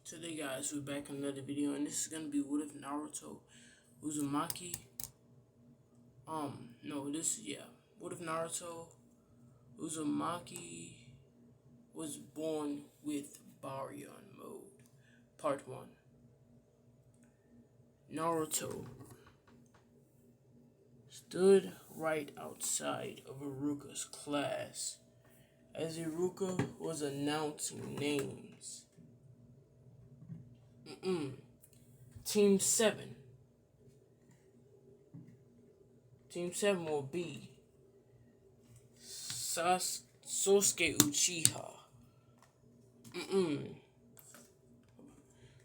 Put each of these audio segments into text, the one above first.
Today guys, we're back in another video, and this is gonna be what if Naruto Uzumaki what if Naruto Uzumaki was born with brayon mode. Part 1. Naruto stood right outside of Iruka's class as Iruka was announcing names. Team 7. Team 7 will be Sosuke Uchiha.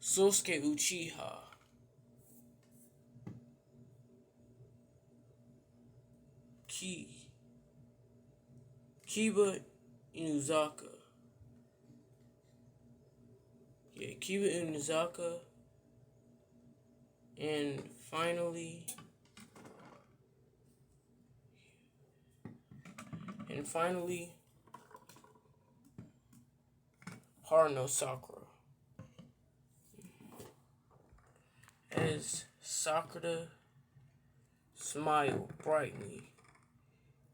Sosuke Uchiha. Kiba Inuzaka. Kiba Inuzaka. And finally, Haruno Sakura. As Sakura smiled brightly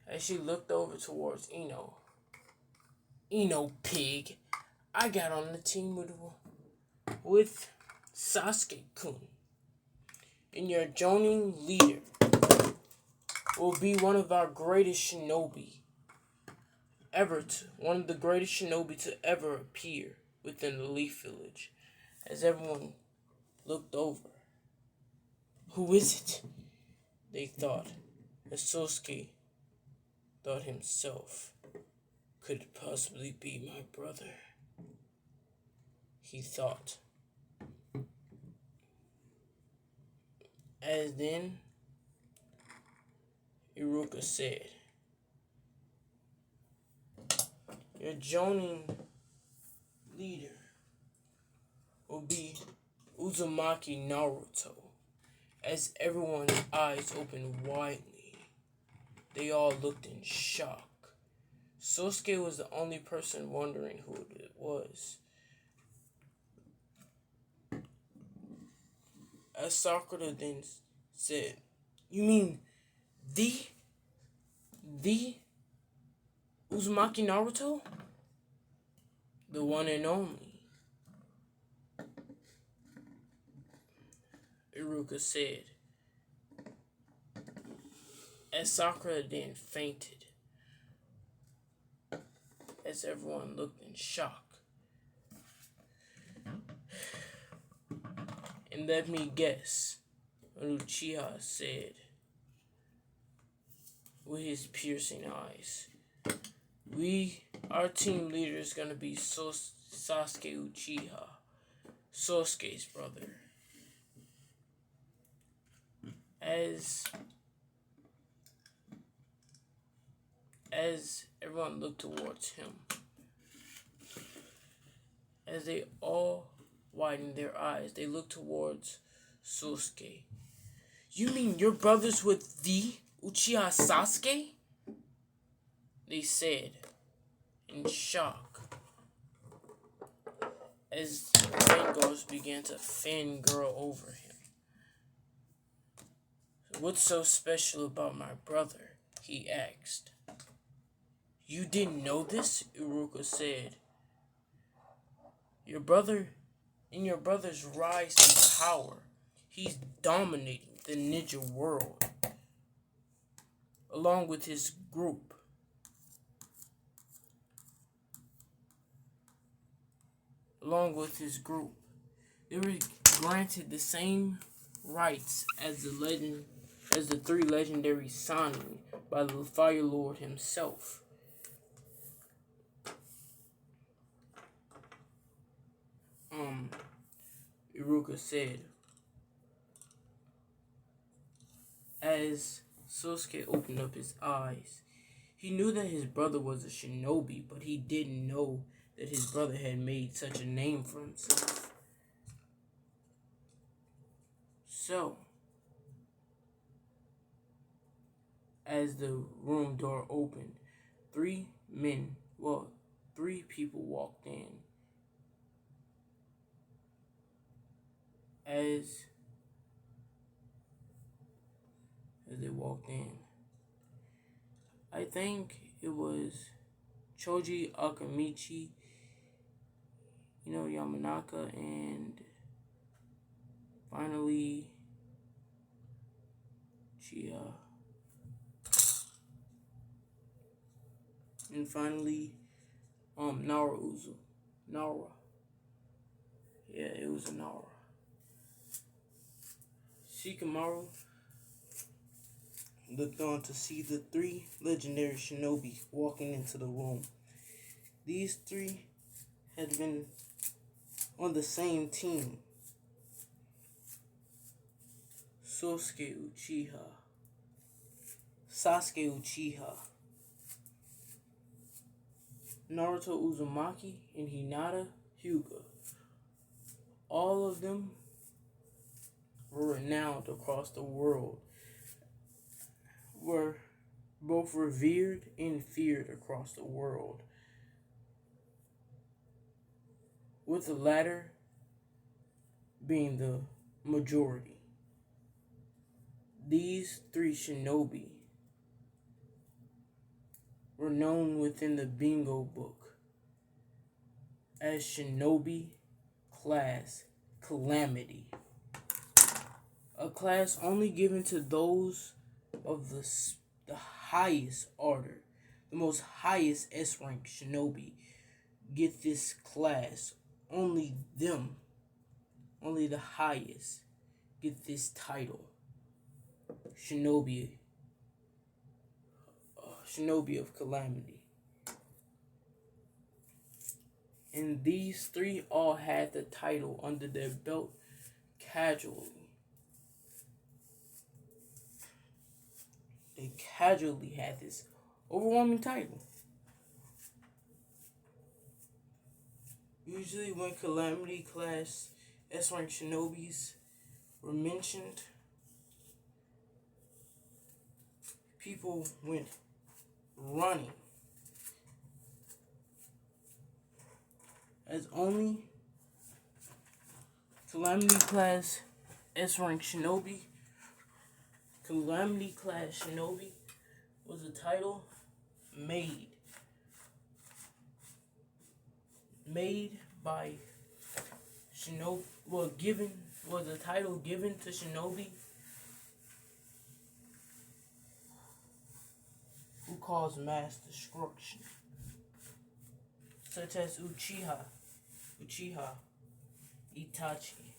as she looked over towards Ino. Ino, pig. I got on the team with Sasuke-kun. And your joining leader will be one of our greatest shinobi one of the greatest shinobi to ever appear within the Leaf Village. As everyone looked over, who is it? They thought. As Sosuke thought himself, could it possibly be my brother? He thought. As then, Iruka said, your joining leader will be Uzumaki Naruto. As everyone's eyes opened widely, they all looked in shock. Sosuke was the only person wondering who it was. As Sakura then said, you mean the Uzumaki Naruto? The one and only. Iruka said. As Sakura then fainted. As everyone looked in shock. And let me guess, Uchiha said with his piercing eyes. Our team leader is gonna be Sasuke Uchiha, Sosuke's brother. As everyone looked towards him, as they all widened their eyes, they looked towards Sosuke. You mean your brother's with the Uchiha Sasuke? They said in shock as fangirls began to fangirl over him. What's so special about my brother? He asked. You didn't know this? Iruka said. Your brother's rise to power. He's dominating the ninja world along with his group. They were granted the same rights as the three legendary Sanin by the Fire Lord himself. Iruka said. As Sosuke opened up his eyes, he knew that his brother was a shinobi, but he didn't know that his brother had made such a name for himself. So, as the room door opened, three people walked in. as they walked in. I think it was Choji Akamichi, Yamanaka, and finally Chia, and finally Nara. Yeah, it was a Nara. Shikamaru looked on to see the three legendary shinobi walking into the room. These three had been on the same team. Sasuke Uchiha, Naruto Uzumaki, and Hinata Hyuga. All of them were renowned across the world, were both revered and feared across the world, with the latter being the majority. These three shinobi were known within the bingo book as Shinobi Class Calamity, a class only given to those of the highest order, the most highest S rank shinobi get this class. Only them, only the highest get this title. Shinobi of Calamity. And these three all had the title under their belt casually. They casually had this overwhelming title. Usually when Calamity class S-rank shinobis were mentioned, people went running, as only Calamity class S-rank shinobi, Calamity class shinobi was a title made by shinobi, was a title given to shinobi who caused mass destruction, such as Uchiha Itachi,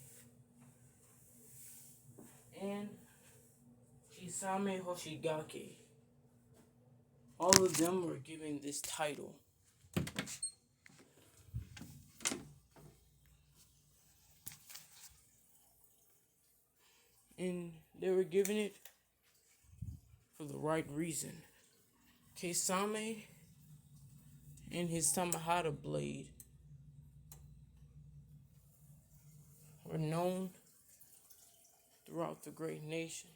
and Kisame Hoshigaki. All of them were given this title. And they were given it for the right reason. Kisame and his Tamahata blade were known throughout the great nation.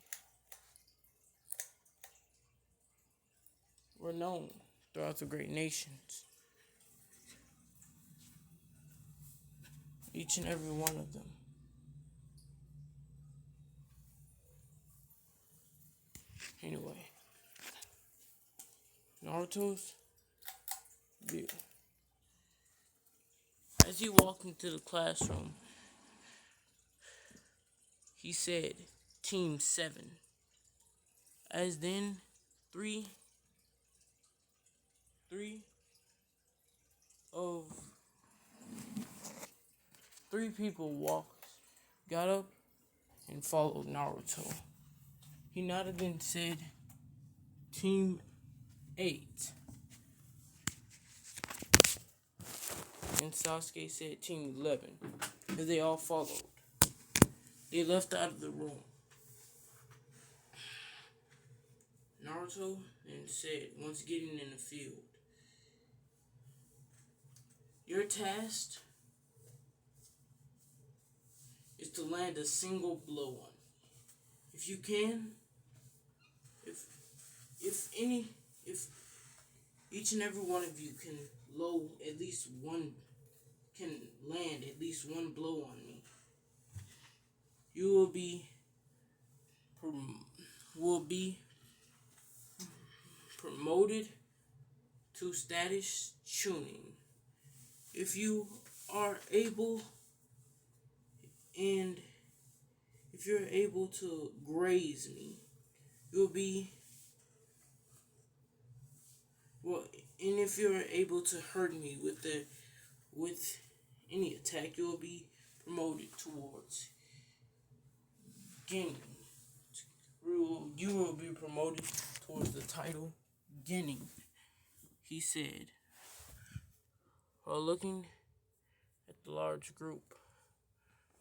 Each and every one of them. Anyway, Naruto's view. As he walked into the classroom, he said, Team 7. As then, three people got up, and followed Naruto. Hinata then said, Team 8. And Sasuke said Team 11. As they all followed. They left out of the room. Naruto then said, once getting in the field, your task is to land a single blow on me. If you can, if each and every one of you can land at least one blow on me, You will be promoted to status tuning. If you are able and if you're able to graze me, you'll be well. And if you're able to hurt me with any attack, you'll be promoted towards Guinea. You will be promoted towards the title Guinea. He said, while looking at the large group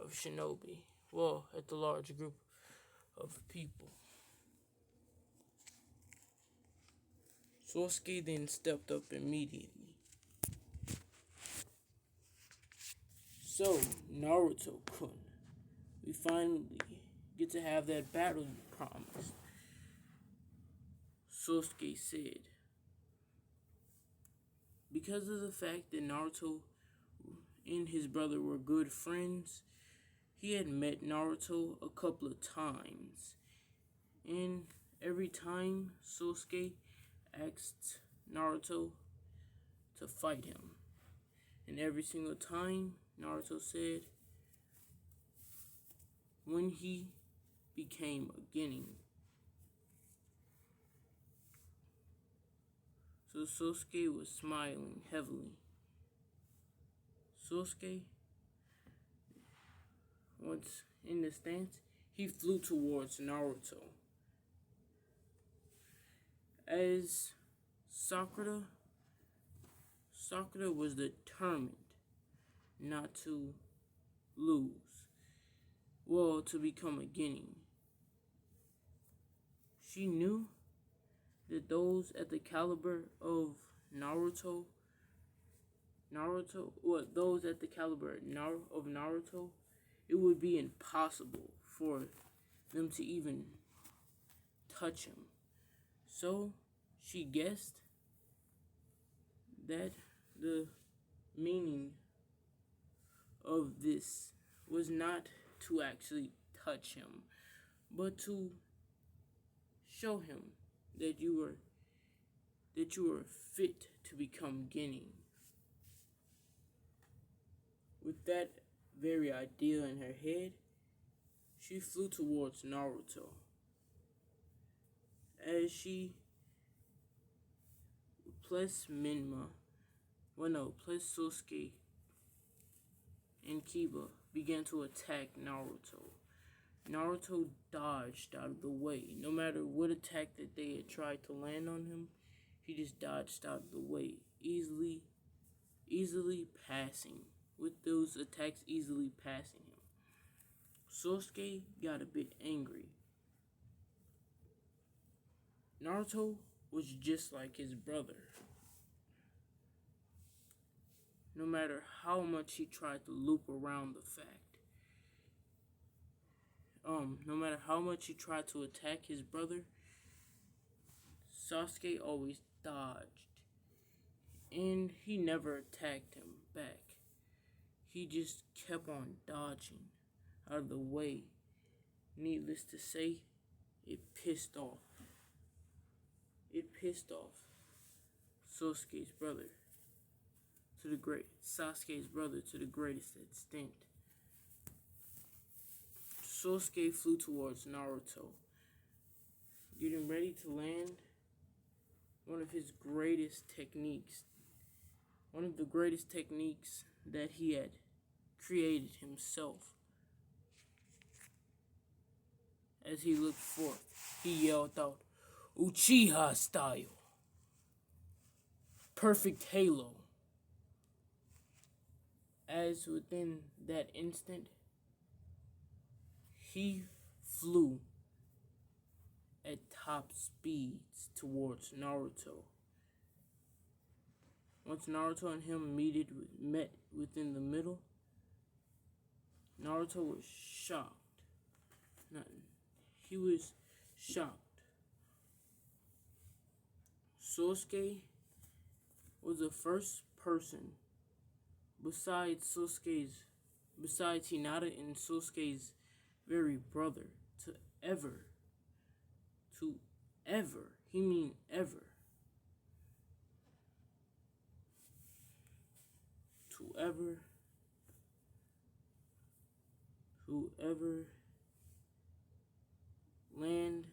of shinobi. Well, at the large group of people. Sasuke then stepped up immediately. So, Naruto-kun, we finally get to have that battle you promised. Sasuke said, because of the fact that Naruto and his brother were good friends, he had met Naruto a couple of times. And every time Sasuke asked Naruto to fight him. And every single time Naruto said, when he became a genin. So Sasuke was smiling heavily. Sasuke, once in the stance, he flew towards Naruto. As Sakura was determined not to lose. Well, to become a genin. She knew that those at the caliber of those at the caliber of Naruto, it would be impossible for them to even touch him. So she guessed that the meaning of this was not to actually touch him, but to show him that you were fit to become genin. With that very idea in her head, she flew towards Naruto. As she plus Sasuke and Kiba began to attack Naruto. Naruto dodged out of the way. No matter what attack that they had tried to land on him, he just dodged out of the way, easily passing. With those attacks easily passing him. Sasuke got a bit angry. Naruto was just like his brother. No matter how much he tried to loop around the fact. No matter how much he tried to attack his brother, Sasuke always dodged. And he never attacked him back. He just kept on dodging out of the way. Needless to say, it pissed off. Sasuke's brother to the greatest extent. Sasuke flew towards Naruto, getting ready to land one of the greatest techniques that he had created himself. As he looked forth, he yelled out, Uchiha style. Perfect halo. As within that instant, he flew at top speeds towards Naruto. Once Naruto and him met within the middle, Naruto was shocked. He was shocked. Sasuke was the first person besides Hinata and Sasuke's very brother to ever, he mean ever, to ever, whoever land,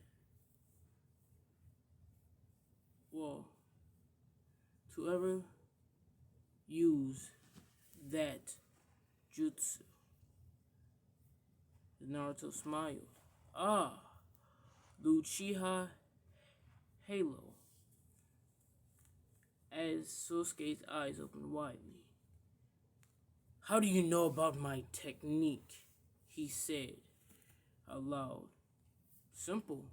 well, to ever use that jutsu. Naruto smiled. Ah, the Uchiha Halo, as Sasuke's eyes opened widely. How do you know about my technique? He said out loud. Simple.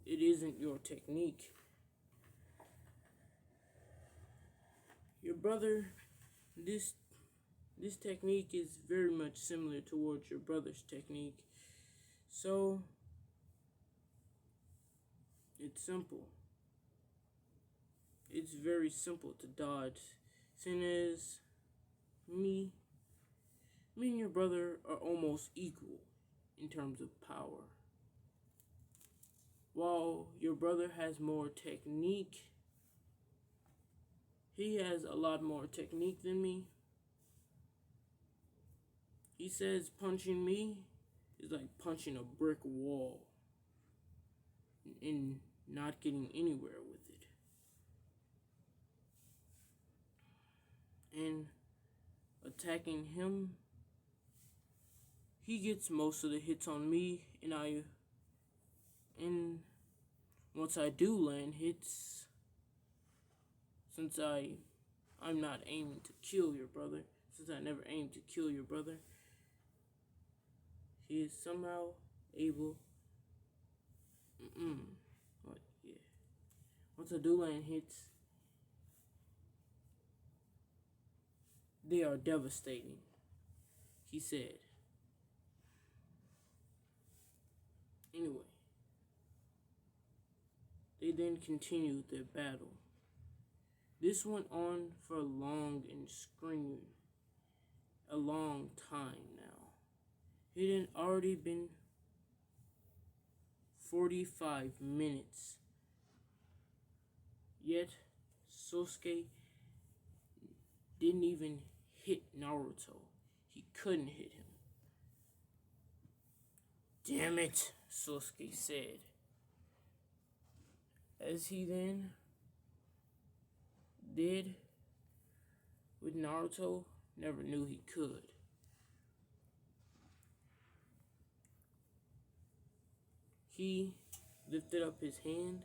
It isn't your technique. Your brother, this technique is very much similar towards your brother's technique. So, it's simple. It's very simple to dodge. Seeing as me and your brother are almost equal in terms of power. While your brother has more technique, he has a lot more technique than me. He says punching me is like punching a brick wall and not getting anywhere with it. And attacking him, he gets most of the hits on me, and once I do land hits, since I'm not aiming to kill your brother, since I never aim to kill your brother, he is somehow able. What? Yeah. Once I do land hits, they are devastating, he said. Anyway, they then continued their battle. This went on for a long time now. It had already been 45 minutes. Yet, Sasuke didn't even hit Naruto. He couldn't hit him. Damn it, Sasuke said. As he then did with Naruto, never knew he could. He lifted up his hand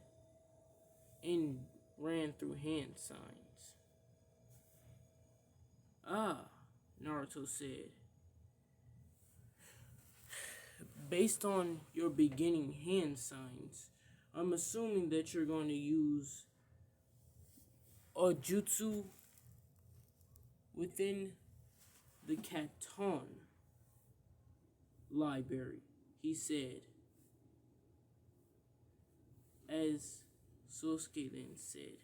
and ran through hand signs. Ah, Naruto said. Based on your beginning hand signs, I'm assuming that you're going to use a jutsu within the Katon library, he said. As Sasuke then said,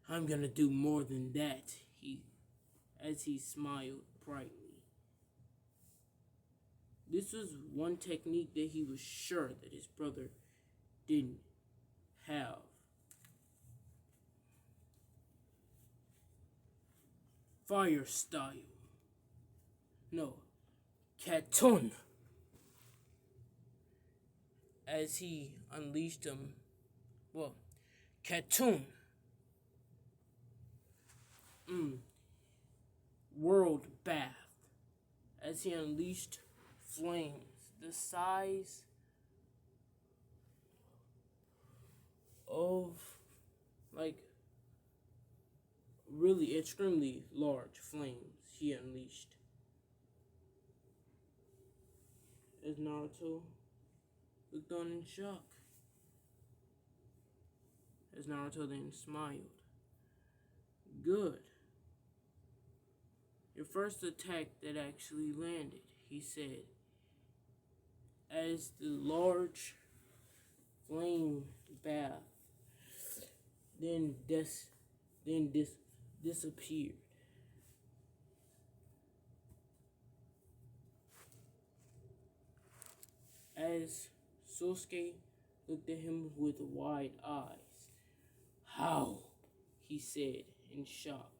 I'm gonna do more than that, as he smiled brightly. This was one technique that he was sure that his brother didn't have. Fire style. No, Katon. As he unleashed him, well, Katon. World bath. As he unleashed flames the size of, like, really extremely large flames he unleashed. As Naruto looked on in shock. As Naruto then smiled. Good. Your first attack that actually landed, he said. As the large flame bath then disappeared. as Sosuke looked at him with wide eyes. How? He said in shock.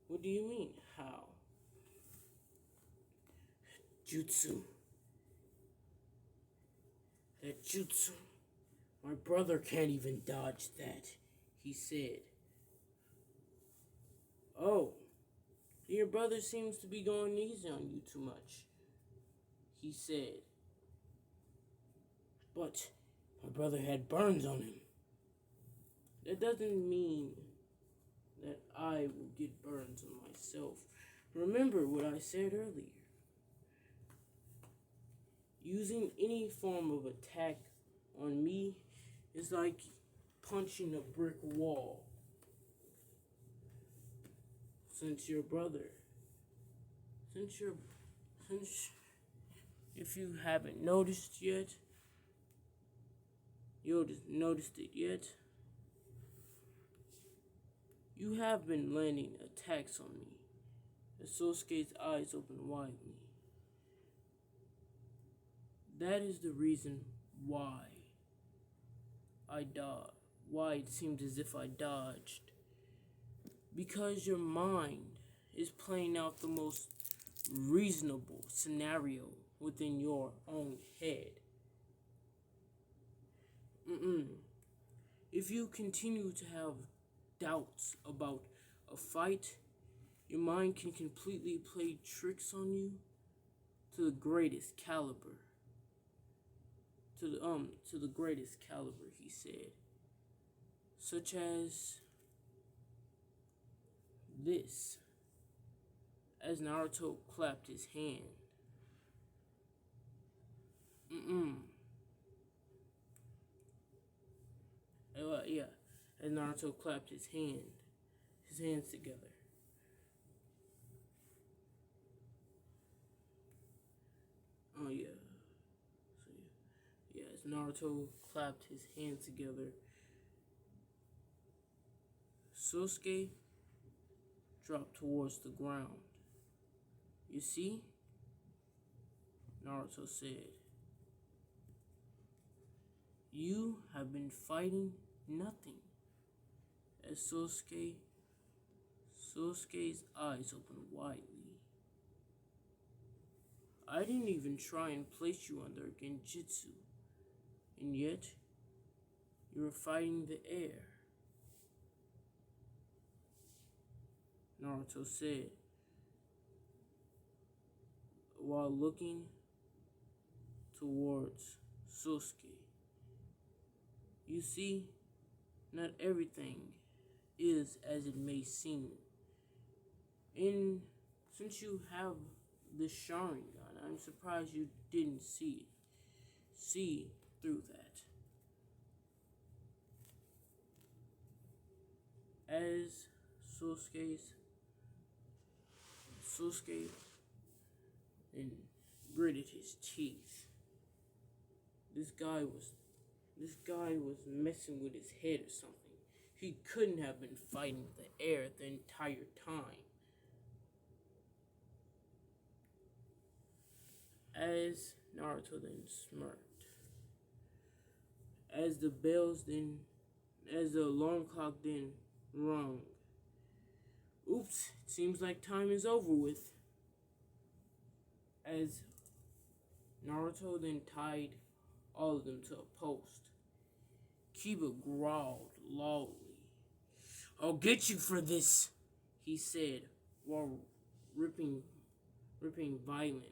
What do you mean, how? Jutsu. That jutsu. My brother can't even dodge that, he said. Oh, your brother seems to be going easy on you too much, he said. But my brother had burns on him. That doesn't mean that I will get burns on myself. Remember what I said earlier. Using any form of attack on me is like punching a brick wall. Since your brother, since if you haven't noticed yet, noticed it yet, you have been landing attacks on me. As Sosuke's eyes opened widely. That is the reason why I dodged. Why it seemed as if I dodged. Because your mind is playing out the most reasonable scenario within your own head. If you continue to have doubts about a fight, your mind can completely play tricks on you to the greatest caliber. To the greatest caliber, he said. Such as this. As Naruto clapped his hand. Yeah. As Naruto clapped his hands together. Oh yeah. So yeah, as Naruto clapped his hands together, Sosuke dropped towards the ground. You see? Naruto said. You have been fighting nothing. As Sosuke's eyes opened widely. I didn't even try and place you under Genjutsu, and yet you were fighting the air. Naruto said, while looking towards Sosuke. You see, not everything is as it may seem. And since you have the Sharingan, I'm surprised you didn't see through that. As Sosuke and gritted his teeth. This guy was messing with his head or something. He couldn't have been fighting the air the entire time. As Naruto then smirked. As the alarm clock then rung. Oops, it seems like time is over with. As Naruto then tied all of them to a post. Kiba growled loudly. I'll get you for this, he said, while ripping violently.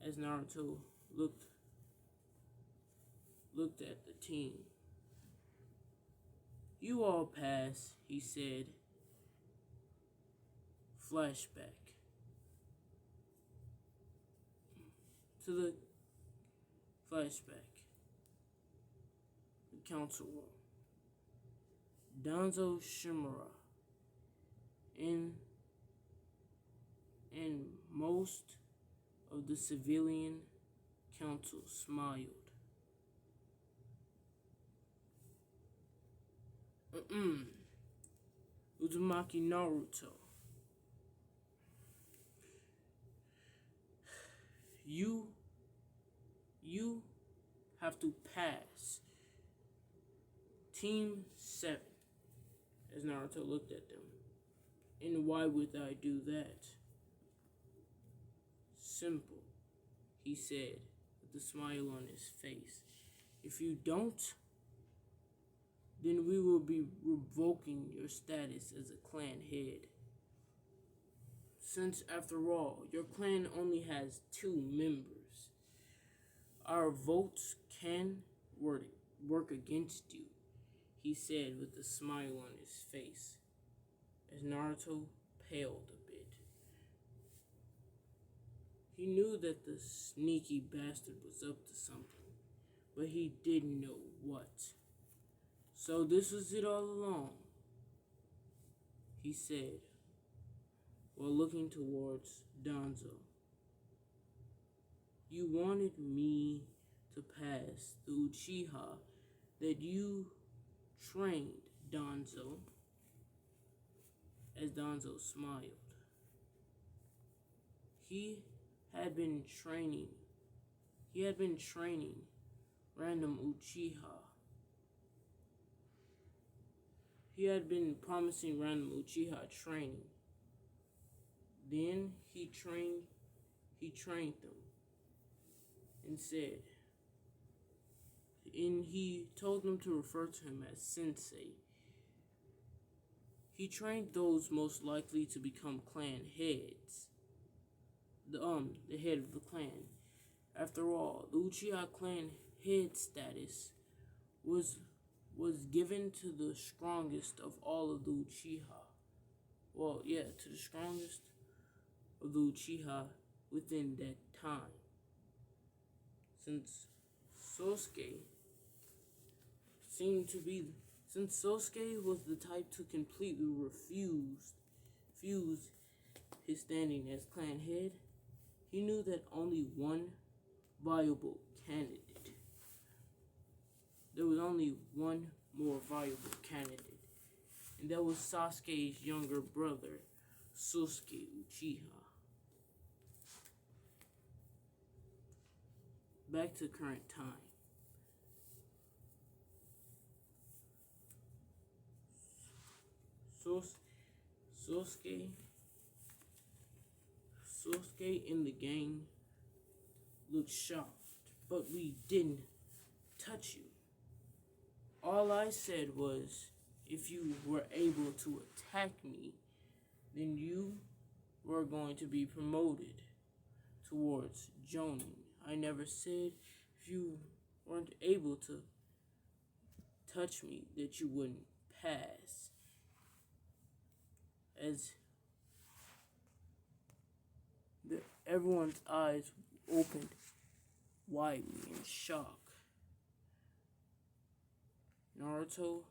As Naruto looked at the team. You all pass, he said. Flashback to the council room. Danzo Shimura and most of the civilian council smiled. Uzumaki Naruto. You you have to pass Team 7, as Naruto looked at them. And why would I do that? Simple, he said, with a smile on his face. If you don't, then we will be revoking your status as a clan head. Since, after all, your clan only has 2 members, our votes can work against you, he said with a smile on his face, as Naruto paled a bit. He knew that the sneaky bastard was up to something, but he didn't know what. So this was it all along, he said, while looking towards Danzo. You wanted me to pass the Uchiha that you trained, Danzo, as Danzo smiled. He had been training random Uchiha. He had been promising random Uchiha training. Then he trained them and he told them to refer to him as Sensei. He trained those most likely to become clan heads. The head of the clan. After all, the Uchiha clan head status was given to the strongest of all of the Uchiha. Well, yeah, to the strongest of the Uchiha within that time. Since Sasuke was the type to completely refuse his standing as clan head, he knew that only one viable candidate. There was only one more viable candidate, and that was Sasuke's younger brother, Sasuke Uchiha. Back to current time. Sasuke and the gang looked shocked, but we didn't touch you. All I said was, if you were able to attack me, then you were going to be promoted towards Jonin. I never said if you weren't able to touch me that you wouldn't pass. As everyone's eyes opened widely in shock. Naruto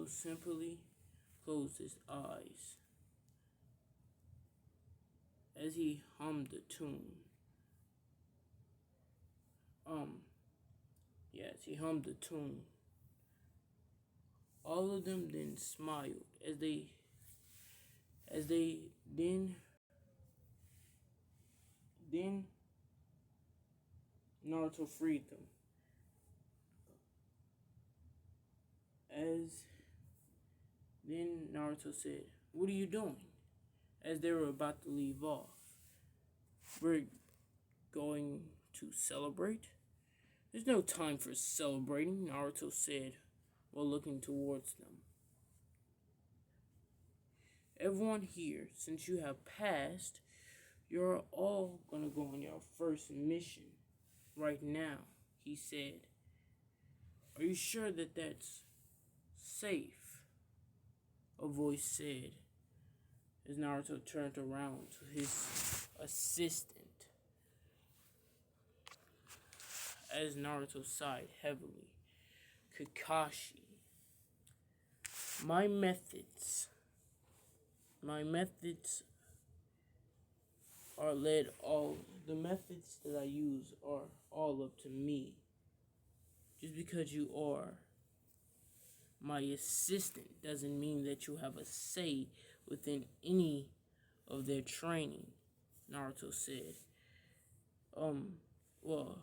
simply closed his eyes as he hummed the tune. Yes, he hummed the tune. All of them then smiled as they then Naruto freed them. As then Naruto said, "What are you doing?" As they were about to leave off. "We're going to celebrate?" "There's no time for celebrating," Naruto said while looking towards them. "Everyone here, since you have passed, you're all gonna go on your first mission right now," he said. "Are you sure that that's safe?" a voice said as Naruto turned around to his assistant. As Naruto sighed heavily, "Kakashi, my methods the methods that I use are all up to me. Just because you are my assistant doesn't mean that you have a say within any of their training, Naruto said. Well,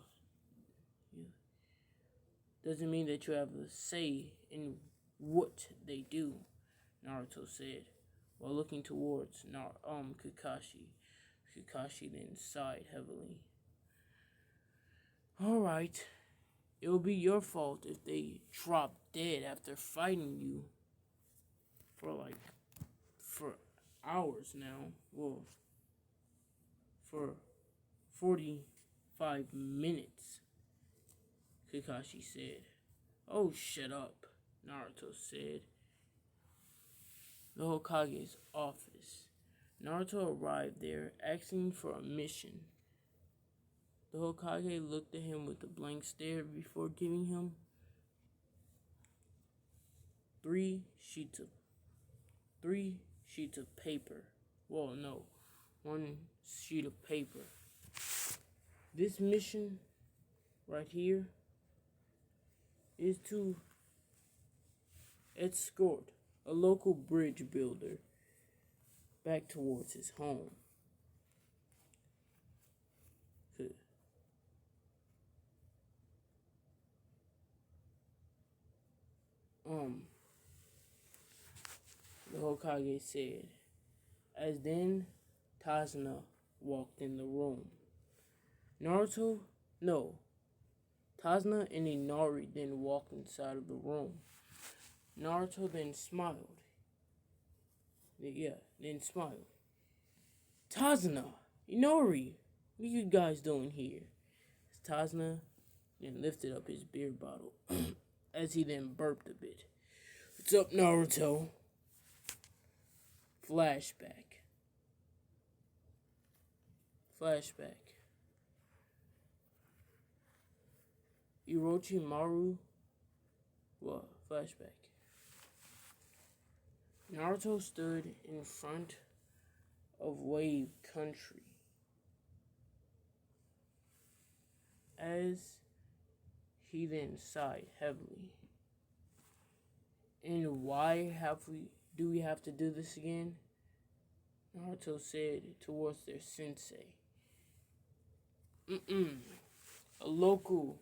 doesn't mean that you have a say in what they do, Naruto said, while looking towards Kakashi. Kakashi then sighed heavily. Alright, it'll be your fault if they drop dead after fighting you for hours now. Well, for 45 minutes, Kakashi said. Oh, shut up, Naruto said. The Hokage's office. Naruto arrived there, asking for a mission. The Hokage looked at him with a blank stare before giving him 3 sheets of paper. Well, no, 1 sheet of paper. This mission right here is to escort a local bridge builder back towards his home. The Hokage said, as then Tazuna walked in the room. Naruto? No. Tazuna and Inari then walked inside of the room. Naruto then smiled. Then smiled. Tazuna! Inari! What are you guys doing here? Tazuna then lifted up his beer bottle as he then burped a bit. What's up, Naruto? Flashback. Orochimaru. What? Flashback. Naruto stood in front of Wave Country as he then sighed heavily. And why do we have to do this again? Naruto said towards their sensei. A local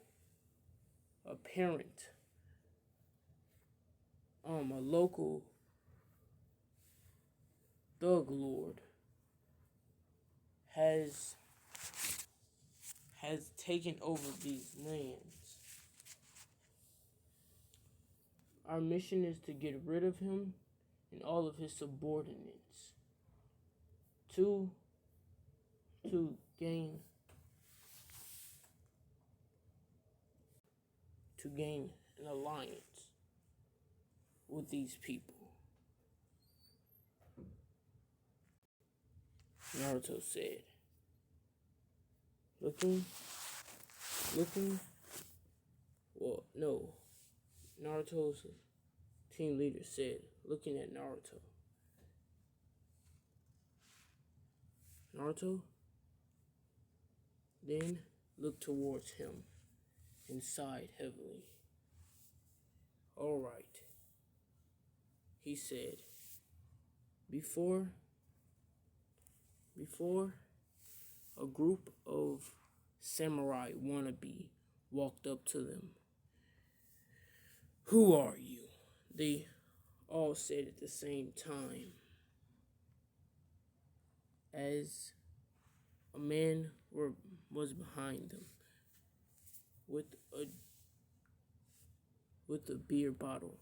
thug lord has taken over these lands. Our mission is to get rid of him and all of his subordinates to gain an alliance with these people. Naruto said, Naruto's team leader said, looking at Naruto. Naruto then looked towards him and sighed heavily. All right, he said, before a group of samurai wannabe walked up to them. Who are you? They all said at the same time, as a man was behind them with a beer bottle.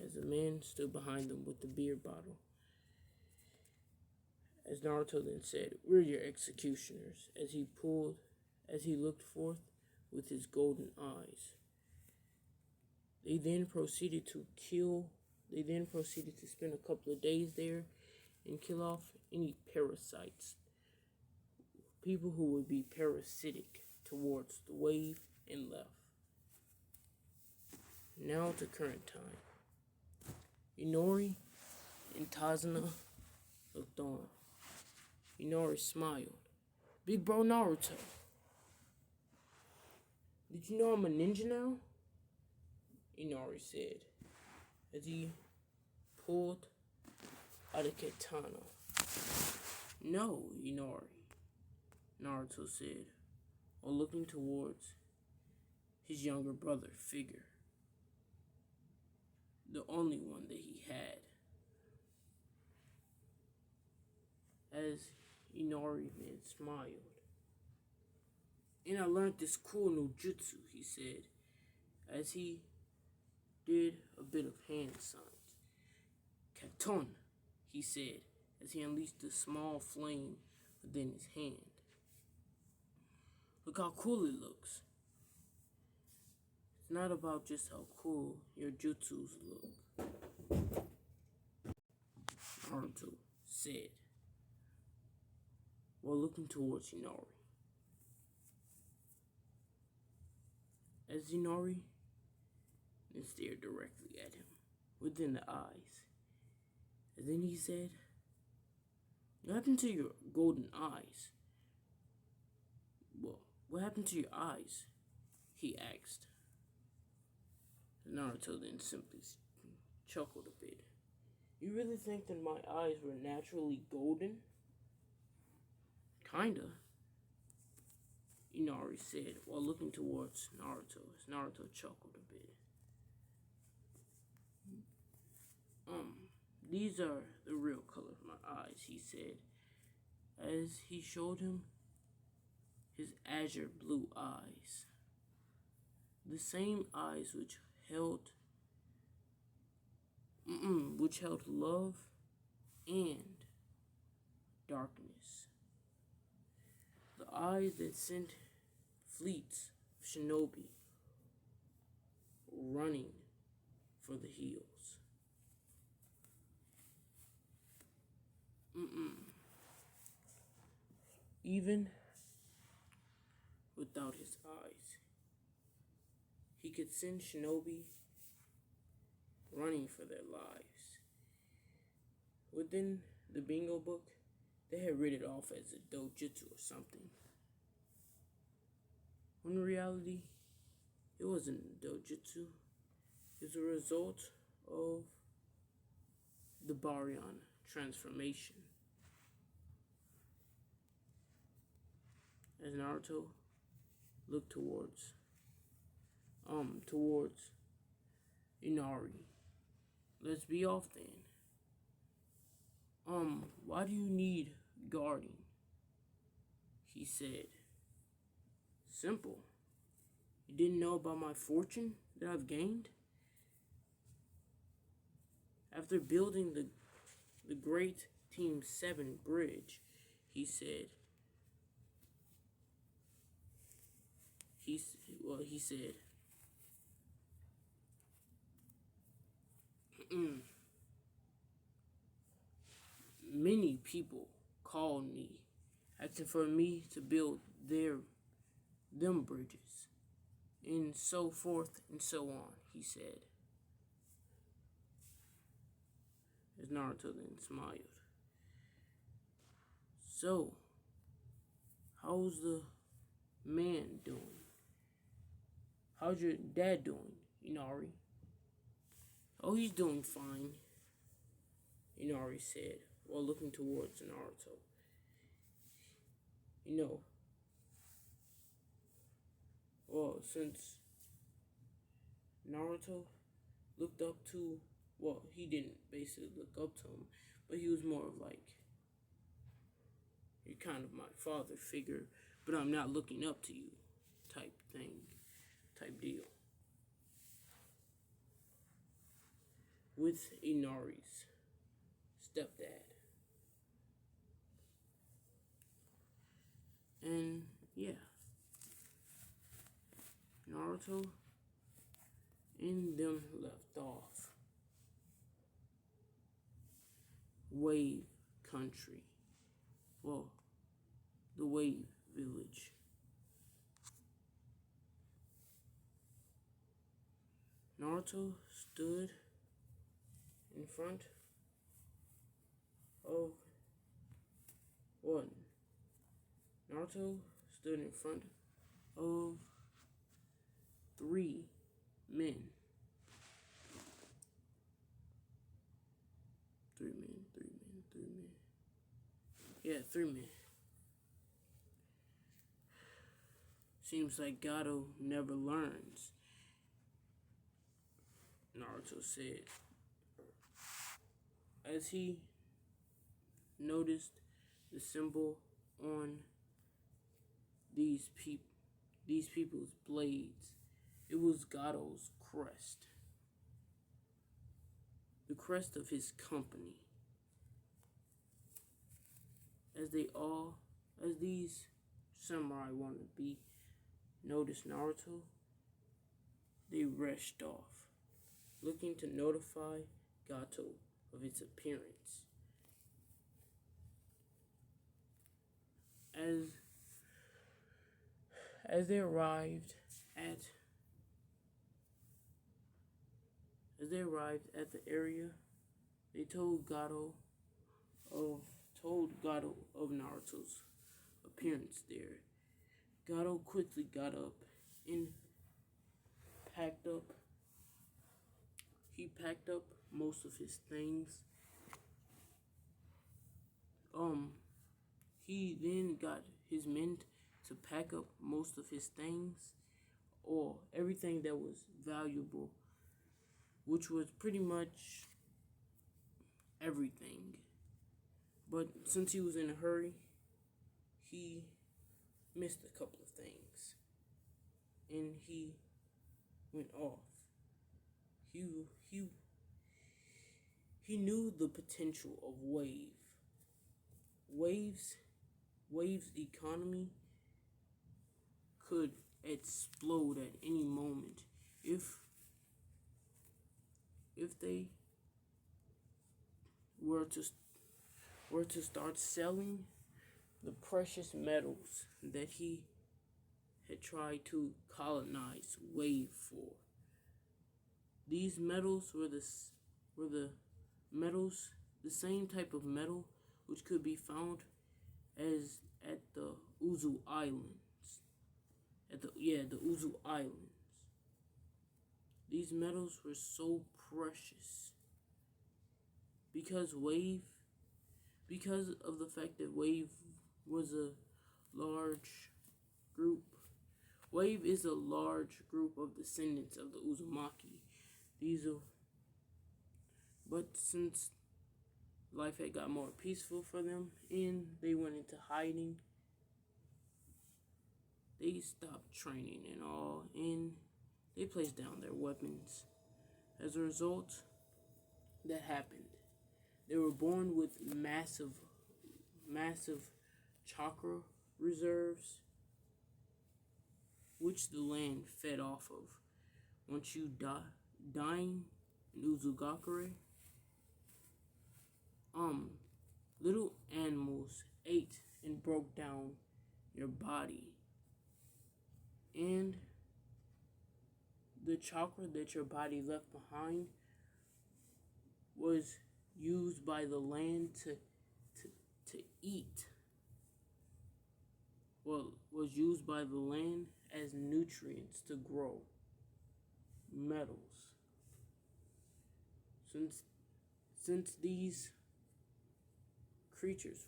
As a man stood behind them with the beer bottle. As Naruto then said, we're your executioners, as he looked forth with his golden eyes. They then proceeded to spend a couple of days there and kill off any parasites, people who would be parasitic towards the wave, and left. Now to current time. Inori and Tazuna looked on. Inori smiled. Big bro Naruto, did you know I'm a ninja now? Inari said as he pulled out a katana. No, Inari, Naruto said, while looking towards his younger brother figure, the only one that he had. As Inari then smiled. And I learned this cool new jutsu, he said, as he did a bit of hand signs. Katon, he said, as he unleashed a small flame within his hand. Look how cool it looks. It's not about just how cool your jutsus look, Naruto said, while looking towards Inari. As Inari then stared directly at him, within the eyes. And then he said, "What happened to your golden eyes?" "Well, what happened to your eyes?" he asked. Naruto then simply chuckled a bit. "You really think that my eyes were naturally golden?" "Kinda," Inari said while looking towards Naruto as Naruto chuckled a bit. These are the real color of my eyes," he said, as he showed him his azure blue eyes. The same eyes which held love and darkness. The eyes that sent fleets of shinobi running for the hills. Even without his eyes, he could send shinobi running for their lives. Within the bingo book, they had written it off as a dojutsu or something. When in reality, it wasn't a dojutsu. It was a result of the brayon transformation. As Naruto looked towards Inari. "Let's be off then. Why do you need guarding?" he said. "Simple. You didn't know about my fortune that I've gained? After building the great Team 7 bridge," he said. He said, "Many people called me, asking for me to build them bridges, and so forth and so on," he said. As Naruto then smiled. "So, how's the man doing? How's your dad doing, Inari?" "Oh, he's doing fine," Inari said, while looking towards Naruto. Since Naruto looked up to, he didn't basically look up to him, but he was more of like, "You're kind of my father figure, but I'm not looking up to you," type deal. With Inari's stepdad. And yeah, Naruto and them left off. Wave Country. The Wave Village. Naruto stood in front of Naruto stood in front of three men. Three men. Yeah, three men. Seems like Gato never learns, Naruto said, as he noticed the symbol on these people's blades. It was Gato's crest, the crest of his company. As these samurai wannabe noticed Naruto, they rushed off, looking to notify Gato of its appearance. As they arrived at the area, they told Gato of Naruto's appearance there. Gato quickly got up and packed up. He packed up most of his things. He then got his men to pack up most of his things, or everything that was valuable, which was pretty much everything. But since he was in a hurry, he missed a couple of things, and he went off. He knew the potential of Wave's economy could explode at any moment if they were to start selling the precious metals that he had tried to colonize Wave for. These metals were the metals, the same type of metal which could be found as at the Uzu Islands. The Uzu Islands. These metals were so precious because of the fact that Wave was a large group. Wave is a large group of descendants of the Uzumaki. But since life had got more peaceful for them and they went into hiding, they stopped training and all, and they placed down their weapons. As a result, that happened. They were born with massive chakra reserves, which the land fed off of. Once you dying in Uzugakure, little animals ate and broke down your body, and the chakra that your body left behind was used by the land to eat. Well, was used by the land as nutrients to grow metals. Since these creatures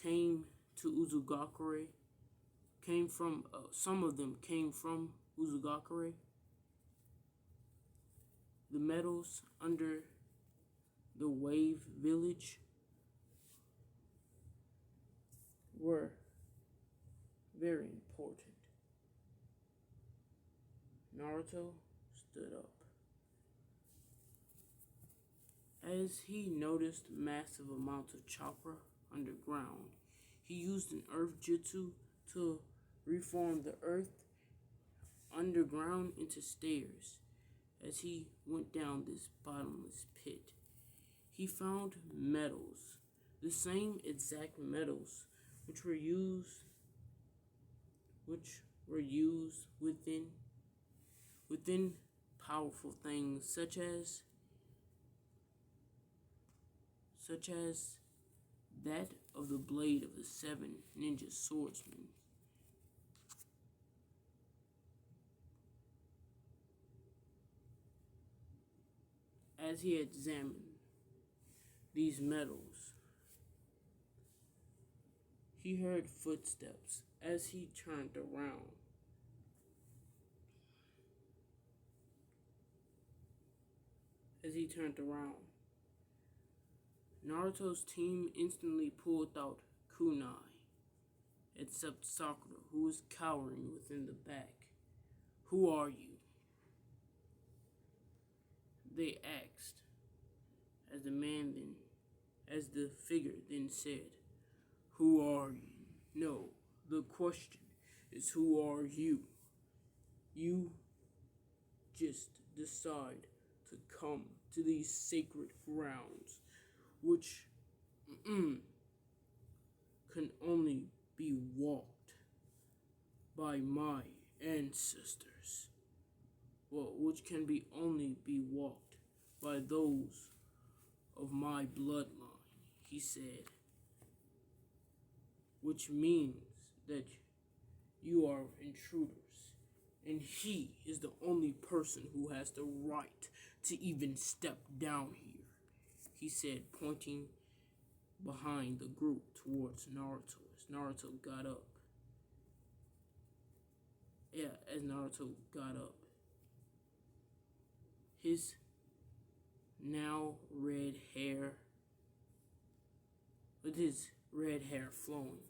came to Uzugakure, some of them came from Uzugakure, the metals under the Wave village were very important. Naruto stood up. As he noticed massive amounts of chakra underground, he used an earth jutsu to reform the earth underground into stairs. As he went down this bottomless pit, he found metals, the same exact metals which were used within powerful things such as that of the blade of the 7 ninja swordsmen. As he examined these metals, he heard footsteps as he turned around. Naruto's team instantly pulled out kunai, except Sakura, who was cowering within the back. "Who are you?" they asked, as the figure then said, "Who are you? No, the question is, who are you? You just decide to come to these sacred grounds, which can only be walked by my ancestors. Well, which can only be walked by those of my bloodline," he said, "which means that you are intruders, and he is the only person who has the right to even step down here," he said, pointing behind the group towards Naruto as Naruto got up. His now red hair, with his red hair flowing,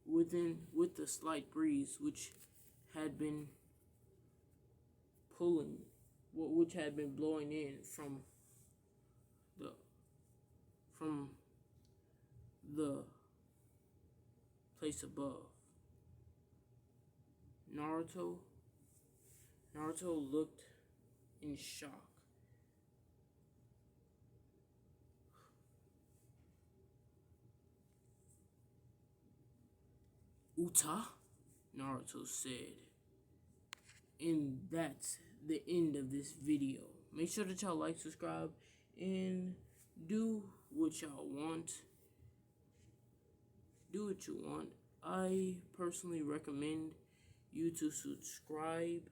with the slight breeze which had been blowing in from the place above. Naruto looked in shock. "Uta?" Naruto said. And that's the end of this video. Make sure that y'all like, subscribe, and do what y'all want. Do what you want. I personally recommend you to subscribe,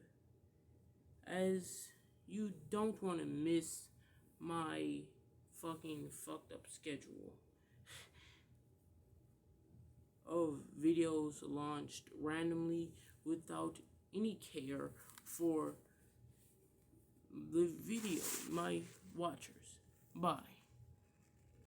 as you don't want to miss my fucking fucked up schedule of videos launched randomly without any care for the my watchers. Bye.